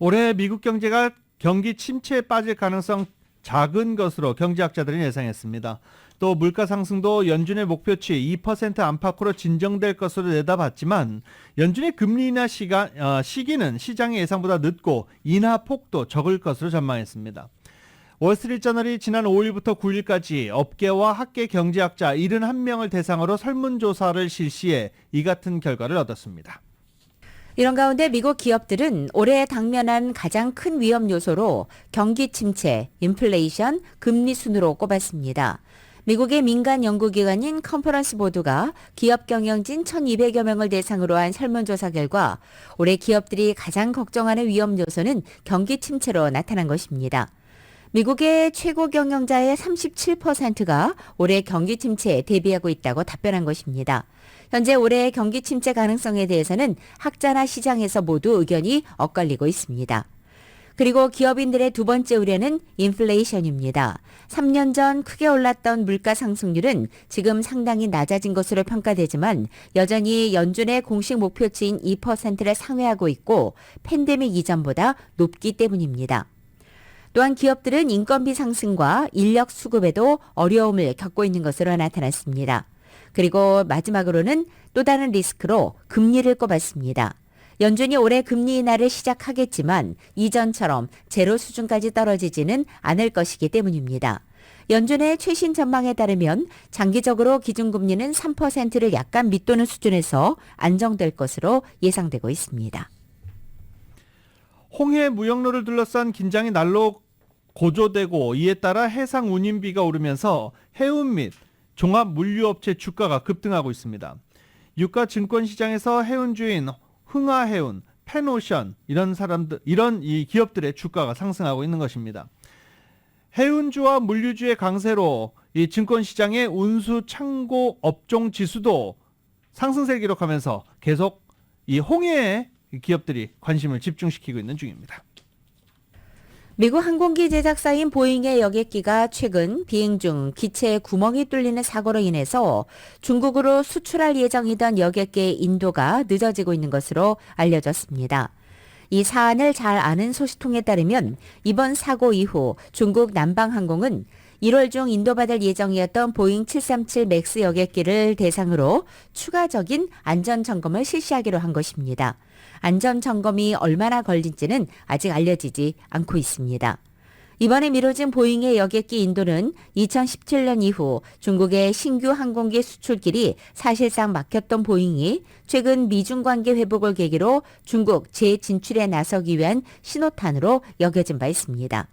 올해 미국 경제가 경기 침체에 빠질 가능성 작은 것으로 경제학자들은 예상했습니다. 또 물가 상승도 연준의 목표치 2% 안팎으로 진정될 것으로 내다봤지만 연준의 금리 인하 시기는 시장의 예상보다 늦고 인하 폭도 적을 것으로 전망했습니다. 월스트리트저널이 지난 5일부터 9일까지 업계와 학계 경제학자 71명을 대상으로 설문조사를 실시해 이 같은 결과를 얻었습니다. 이런 가운데 미국 기업들은 올해 당면한 가장 큰 위험 요소로 경기 침체, 인플레이션, 금리 순으로 꼽았습니다. 미국의 민간 연구기관인 컨퍼런스 보드가 기업 경영진 1,200여 명을 대상으로 한 설문조사 결과 올해 기업들이 가장 걱정하는 위험 요소는 경기 침체로 나타난 것입니다. 미국의 최고 경영자의 37%가 올해 경기 침체에 대비하고 있다고 답변한 것입니다. 현재 올해 경기 침체 가능성에 대해서는 학자나 시장에서 모두 의견이 엇갈리고 있습니다. 그리고 기업인들의 두 번째 우려는 인플레이션입니다. 3년 전 크게 올랐던 물가 상승률은 지금 상당히 낮아진 것으로 평가되지만 여전히 연준의 공식 목표치인 2%를 상회하고 있고 팬데믹 이전보다 높기 때문입니다. 또한 기업들은 인건비 상승과 인력 수급에도 어려움을 겪고 있는 것으로 나타났습니다. 그리고 마지막으로는 또 다른 리스크로 금리를 꼽았습니다. 연준이 올해 금리 인하를 시작하겠지만 이전처럼 제로 수준까지 떨어지지는 않을 것이기 때문입니다. 연준의 최신 전망에 따르면 장기적으로 기준금리는 3%를 약간 밑도는 수준에서 안정될 것으로 예상되고 있습니다. 홍해 무역로를 둘러싼 긴장이 날로 고조되고 이에 따라 해상 운임비가 오르면서 해운 및 종합 물류업체 주가가 급등하고 있습니다. 유가 증권시장에서 해운주인 흥하해운, 펜오션 이런 이 기업들의 주가가 상승하고 있는 것입니다. 해운주와 물류주의 강세로 이 증권시장의 운수 창고 업종 지수도 상승세를 기록하면서 계속 이 홍해의 기업들이 관심을 집중시키고 있는 중입니다. 미국 항공기 제작사인 보잉의 여객기가 최근 비행 중 기체에 구멍이 뚫리는 사고로 인해서 중국으로 수출할 예정이던 여객기의 인도가 늦어지고 있는 것으로 알려졌습니다. 이 사안을 잘 아는 소식통에 따르면 이번 사고 이후 중국 남방항공은 1월 중 인도받을 예정이었던 보잉 737 맥스 여객기를 대상으로 추가적인 안전점검을 실시하기로 한 것입니다. 안전점검이 얼마나 걸릴지는 아직 알려지지 않고 있습니다. 이번에 미뤄진 보잉의 여객기 인도는 2017년 이후 중국의 신규 항공기 수출길이 사실상 막혔던 보잉이 최근 미중 관계 회복을 계기로 중국 재진출에 나서기 위한 신호탄으로 여겨진 바 있습니다.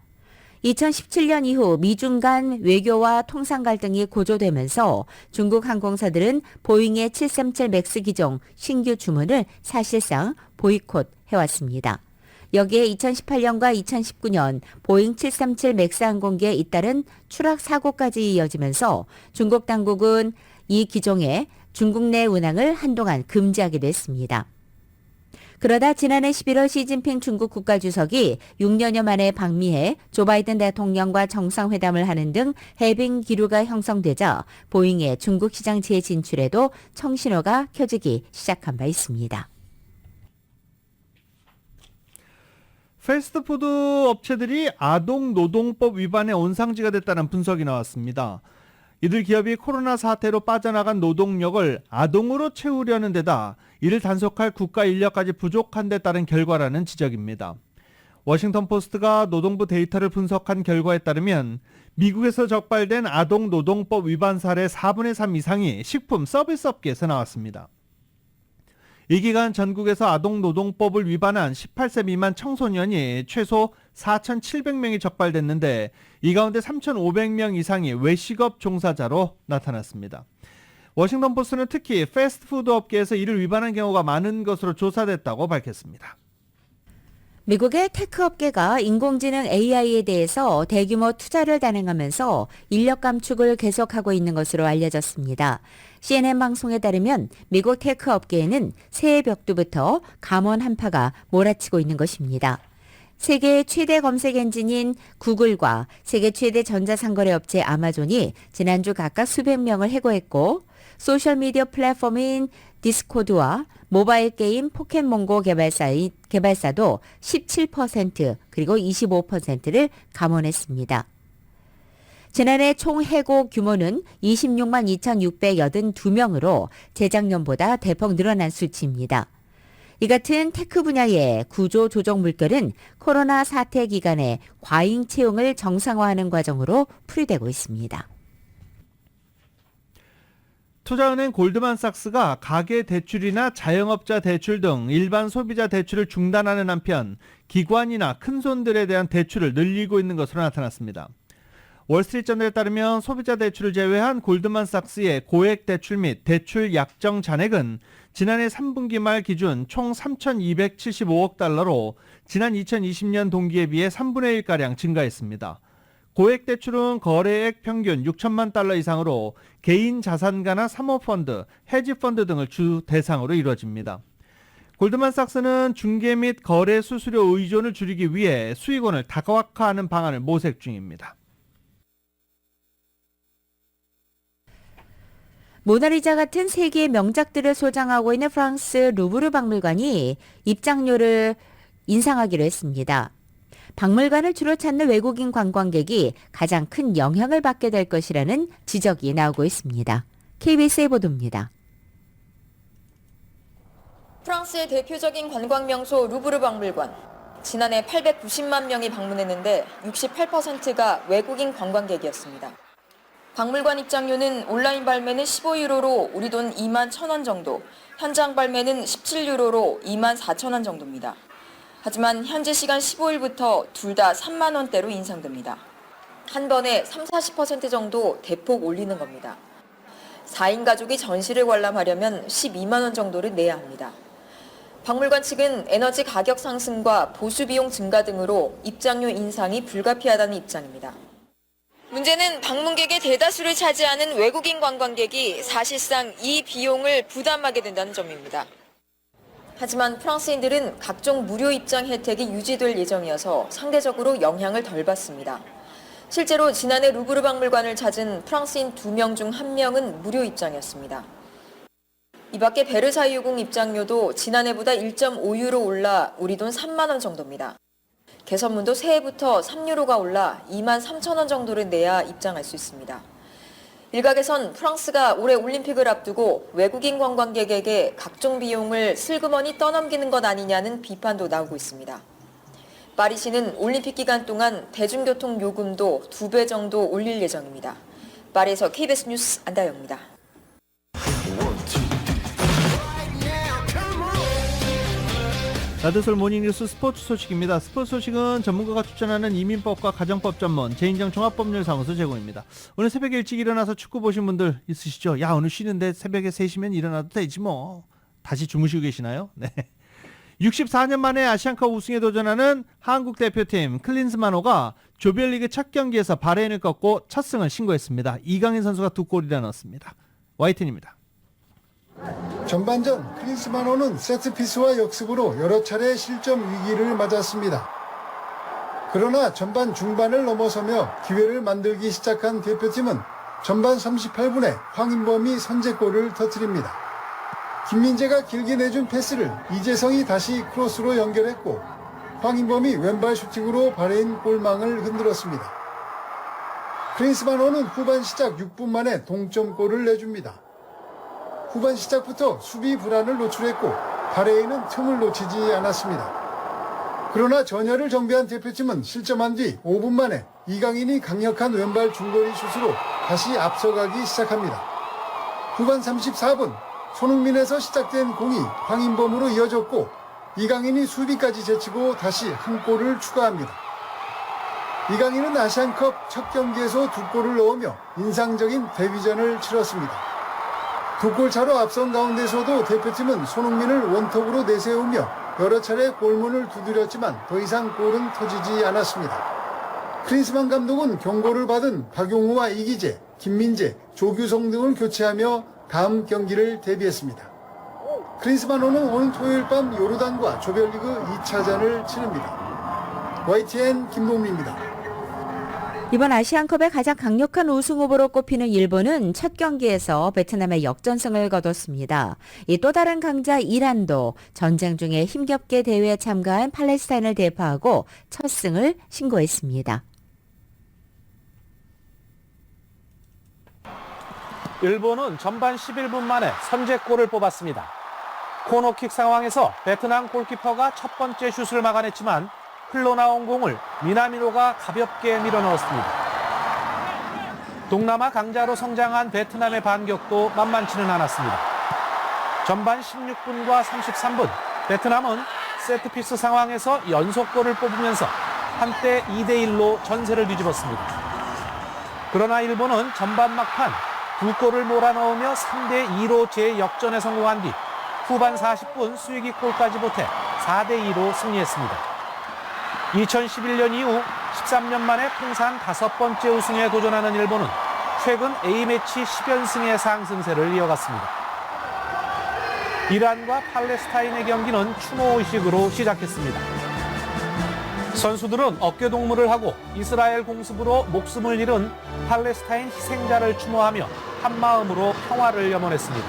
2017년 이후 미중 간 외교와 통상 갈등이 고조되면서 중국 항공사들은 보잉의 737 맥스 기종 신규 주문을 사실상 보이콧 해왔습니다. 여기에 2018년과 2019년 보잉 737 맥스 항공기에 잇따른 추락 사고까지 이어지면서 중국 당국은 이 기종의 중국 내 운항을 한동안 금지하기도 했습니다. 그러다 지난해 11월 시진핑 중국 국가주석이 6년여 만에 방미해 조 바이든 대통령과 정상회담을 하는 등 해빙 기류가 형성되자 보잉의 중국 시장 재진출에도 청신호가 켜지기 시작한 바 있습니다. 패스트푸드 업체들이 아동노동법 위반의 온상지가 됐다는 분석이 나왔습니다. 이들 기업이 코로나 사태로 빠져나간 노동력을 아동으로 채우려는 데다 이를 단속할 국가 인력까지 부족한 데 따른 결과라는 지적입니다. 워싱턴 포스트가 노동부 데이터를 분석한 결과에 따르면 미국에서 적발된 아동노동법 위반 사례 4분의 3 이상이 식품 서비스 업계에서 나왔습니다. 이 기간 전국에서 아동노동법을 위반한 18세 미만 청소년이 최소 4,700명이 적발됐는데 이 가운데 3,500명 이상이 외식업 종사자로 나타났습니다. 워싱턴 포스트는 특히 패스트푸드 업계에서 이를 위반한 경우가 많은 것으로 조사됐다고 밝혔습니다. 미국의 테크 업계가 인공지능 AI에 대해서 대규모 투자를 단행하면서 인력 감축을 계속하고 있는 것으로 알려졌습니다. CNN 방송에 따르면 미국 테크 업계에는 새해 벽두부터 감원 한파가 몰아치고 있는 것입니다. 세계 최대 검색 엔진인 구글과 세계 최대 전자상거래 업체 아마존이 지난주 각각 수백 명을 해고했고 소셜미디어 플랫폼인 디스코드와 모바일 게임 포켓몬고 개발사도 17% 그리고 25%를 감원했습니다. 지난해 총 해고 규모는 26만 2,682명으로 재작년보다 대폭 늘어난 수치입니다. 이 같은 테크 분야의 구조 조정 물결은 코로나 사태 기간에 과잉 채용을 정상화하는 과정으로 풀이되고 있습니다. 투자은행 골드만삭스가 가계 대출이나 자영업자 대출 등 일반 소비자 대출을 중단하는 한편 기관이나 큰손들에 대한 대출을 늘리고 있는 것으로 나타났습니다. 월스트리트저널에 따르면 소비자 대출을 제외한 골드만삭스의 고액 대출 및 대출 약정 잔액은 지난해 3분기 말 기준 총 3,275억 달러로 지난 2020년 동기에 비해 3분의 1가량 증가했습니다. 고액 대출은 거래액 평균 6천만 달러 이상으로 개인 자산가나 사모펀드, 헤지펀드 등을 주 대상으로 이루어집니다. 골드만삭스는 중개 및 거래 수수료 의존을 줄이기 위해 수익원을 다각화하는 방안을 모색 중입니다. 모나리자 같은 세계의 명작들을 소장하고 있는 프랑스 루브르 박물관이 입장료를 인상하기로 했습니다. 박물관을 주로 찾는 외국인 관광객이 가장 큰 영향을 받게 될 것이라는 지적이 나오고 있습니다. KBS의 보도입니다. 프랑스의 대표적인 관광 명소 루브르 박물관. 지난해 890만 명이 방문했는데 68%가 외국인 관광객이었습니다. 박물관 입장료는 온라인 발매는 15유로로 우리 돈 2만 1,000원 정도, 현장 발매는 17유로로 2만 4,000원 정도입니다. 하지만 현지 시간 15일부터 둘 다 3만 원대로 인상됩니다. 한 번에 30-40% 정도 대폭 올리는 겁니다. 4인 가족이 전시를 관람하려면 12만 원 정도를 내야 합니다. 박물관 측은 에너지 가격 상승과 보수 비용 증가 등으로 입장료 인상이 불가피하다는 입장입니다. 문제는 방문객의 대다수를 차지하는 외국인 관광객이 사실상 이 비용을 부담하게 된다는 점입니다. 하지만 프랑스인들은 각종 무료 입장 혜택이 유지될 예정이어서 상대적으로 영향을 덜 받습니다. 실제로 지난해 루브르 박물관을 찾은 프랑스인 2명 중 1명은 무료 입장이었습니다. 이 밖에 베르사유 유궁 입장료도 지난해보다 1.5유로 올라 우리 돈 3만 원 정도입니다. 개선문도 새해부터 3유로가 올라 2만 3천 원 정도를 내야 입장할 수 있습니다. 일각에선 프랑스가 올해 올림픽을 앞두고 외국인 관광객에게 각종 비용을 슬그머니 떠넘기는 것 아니냐는 비판도 나오고 있습니다. 파리시는 올림픽 기간 동안 대중교통 요금도 2배 정도 올릴 예정입니다. 파리에서 KBS 뉴스 안다영입니다. 나드솔 모닝뉴스 스포츠 소식입니다. 스포츠 소식은 전문가가 추천하는 이민법과 가정법 전문 재인정 종합법률사무소 제공입니다. 오늘 새벽에 일찍 일어나서 축구 보신 분들 있으시죠? 야, 오늘 쉬는데 새벽에 3시면 일어나도 되지 뭐. 다시 주무시고 계시나요? 네. 64년 만에 아시안컵 우승에 도전하는 한국 대표팀 클린스만호가 조별리그 첫 경기에서 바레인을 꺾고 첫 승을 신고했습니다. 이강인 선수가 2골이나 넣었습니다. YTN입니다. 전반전 클린스만호는 세트피스와 역습으로 여러 차례 실점 위기를 맞았습니다. 그러나 전반 중반을 넘어서며 기회를 만들기 시작한 대표팀은 전반 38분에 황인범이 선제골을 터뜨립니다. 김민재가 길게 내준 패스를 이재성이 다시 크로스로 연결했고 황인범이 왼발 슈팅으로 바레인 골망을 흔들었습니다. 클린스만호는 후반 시작 6분 만에 동점골을 내줍니다. 후반 시작부터 수비 불안을 노출했고 바레인은 틈을 놓치지 않았습니다. 그러나 전열을 정비한 대표팀은 실점한 뒤 5분 만에 이강인이 강력한 왼발 중거리 슛으로 다시 앞서가기 시작합니다. 후반 34분 손흥민에서 시작된 공이 황인범으로 이어졌고 이강인이 수비까지 제치고 다시 한 골을 추가합니다. 이강인은 아시안컵 첫 경기에서 2골을 넣으며 인상적인 데뷔전을 치렀습니다. 2골 차로 앞선 가운데서도 대표팀은 손흥민을 원톱으로 내세우며 여러 차례 골문을 두드렸지만 더 이상 골은 터지지 않았습니다. 클린스만 감독은 경고를 받은 박용호와 이기재, 김민재, 조규성 등을 교체하며 다음 경기를 대비했습니다. 클린스만호는 오는 토요일 밤 요르단과 조별리그 2차전을 치릅니다. YTN 김동민입니다. 이번 아시안컵의 가장 강력한 우승 후보로 꼽히는 일본은 첫 경기에서 베트남의 역전승을 거뒀습니다. 이 또 다른 강자 이란도 전쟁 중에 힘겹게 대회에 참가한 팔레스타인을 대파하고 첫 승을 신고했습니다. 일본은 전반 11분 만에 선제골을 뽑았습니다. 코너킥 상황에서 베트남 골키퍼가 첫 번째 슛을 막아냈지만 흘러나온 공을 미나미노가 가볍게 밀어넣었습니다. 동남아 강자로 성장한 베트남의 반격도 만만치는 않았습니다. 전반 16분과 33분 베트남은 세트피스 상황에서 연속골을 뽑으면서 한때 2대1로 전세를 뒤집었습니다. 그러나 일본은 전반 막판 2골을 몰아넣으며 3대2로 재역전에 성공한 뒤 후반 40분 수익골까지 보태 4대2로 승리했습니다. 2011년 이후 13년 만에 통산 5번째 우승에 도전하는 일본은 최근 A매치 10연승의 상승세를 이어갔습니다. 이란과 팔레스타인의 경기는 추모의식으로 시작했습니다. 선수들은 어깨동무를 하고 이스라엘 공습으로 목숨을 잃은 팔레스타인 희생자를 추모하며 한마음으로 평화를 염원했습니다.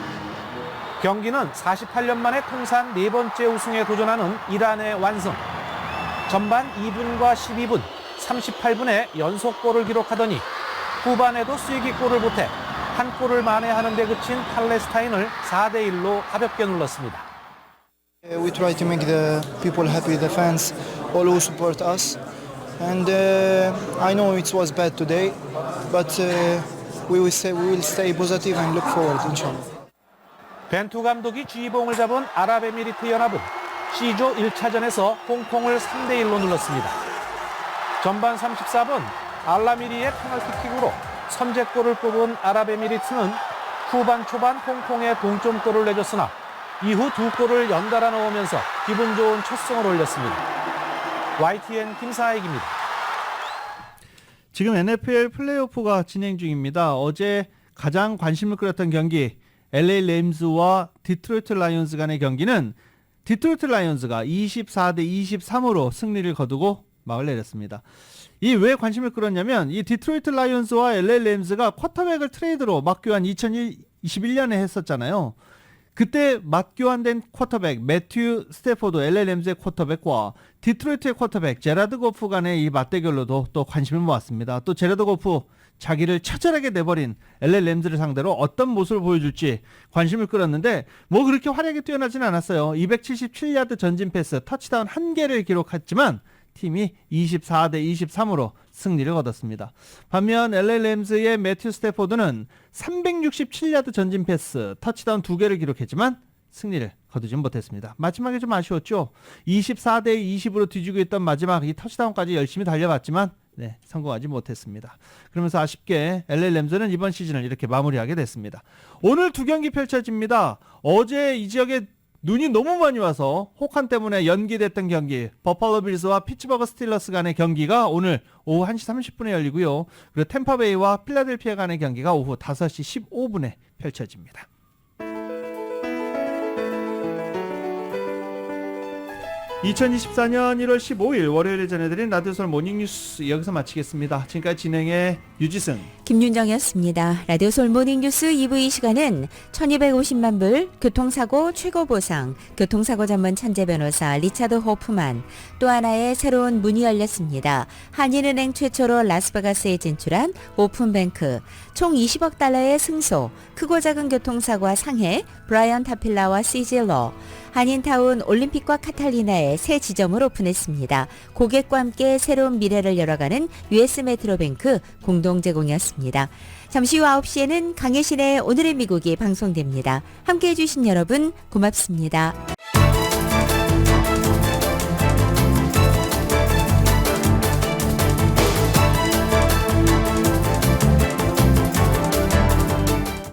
경기는 48년 만에 통산 4번째 우승에 도전하는 이란의 완승. 전반 2분과 12분, 38분에 연속골을 기록하더니 후반에도 수익골을 보태 한 골을 만회하는 데 그친 팔레스타인을 4대1로 가볍게 눌렀습니다. We try to make the people happy, the fans, all who support us. And I know it was bad today, but we will stay positive and look forward, inshallah. 벤투 감독이 주의봉을 잡은 아랍에미리트 연합은 C조 1차전에서 홍콩을 3대1로 눌렀습니다. 전반 34분 알라미리의 페널티킥으로 선제골을 뽑은 아랍에미리트는 후반 초반 홍콩에 동점골을 내줬으나 이후 2골을 연달아 넣으면서 기분 좋은 첫 승을 올렸습니다. YTN 김사익입니다. 지금 NFL 플레이오프가 진행 중입니다. 어제 가장 관심을 끌었던 경기 LA 램스와 디트로이트 라이온즈 간의 경기는 디트로이트 라이온즈가 24대 23으로 승리를 거두고 막을 내렸습니다. 이 왜 관심을 끌었냐면 이 디트로이트 라이온즈와 LA 램스가 쿼터백을 트레이드로 맞교환 2021년에 했었잖아요. 그때 맞교환된 쿼터백 매튜 스태포드 LA 램스의 쿼터백과 디트로이트의 쿼터백 제라드 고프 간의 이 맞대결로도 또 관심을 모았습니다. 또 제라드 고프 자기를 처절하게 내버린 LA 램스를 상대로 어떤 모습을 보여줄지 관심을 끌었는데 뭐 그렇게 활약이 뛰어나진 않았어요. 277야드 전진 패스 터치다운 1개를 기록했지만 팀이 24대 23으로 승리를 거뒀습니다. 반면 LA 램스의 매튜 스태포드는 367야드 전진 패스 터치다운 2개를 기록했지만 승리를 거두진 못했습니다. 마지막에 좀 아쉬웠죠. 24대 20으로 뒤지고 있던 마지막 이 터치다운까지 열심히 달려봤지만 성공하지 못했습니다. 그러면서 아쉽게 LA 램스는 이번 시즌을 이렇게 마무리하게 됐습니다. 오늘 2경기 펼쳐집니다. 어제 이 지역에 눈이 너무 많이 와서 혹한 때문에 연기됐던 경기 버팔로 빌즈와 피츠버그 스틸러스 간의 경기가 오늘 오후 1시 30분에 열리고요. 그리고 템파베이와 필라델피아 간의 경기가 오후 5시 15분에 펼쳐집니다. (2024년 1월 15일) 월요일에 전해드린 라디오솔 모닝뉴스 여기서 마치겠습니다. 지금까지 진행의 유지승, 김윤정이었습니다. 라디오 솔 모닝뉴스 2부 이 시간은 1250만 불 교통사고 최고 보상 교통사고 전문 천재 변호사 리차드 호프만, 또 하나의 새로운 문이 열렸습니다. 한인은행 최초로 라스베가스에 진출한 오픈뱅크, 총 20억 달러의 승소, 크고 작은 교통사고와 상해 브라이언 타필라와 시질러, 한인타운 올림픽과 카탈리나의 새 지점을 오픈했습니다. 고객과 함께 새로운 미래를 열어가는 US 메트로뱅크 공동 제공이었습니다. 잠시 후 9시에는 강혜신의 오늘의 미국이 방송됩니다. 함께해 주신 여러분 고맙습니다.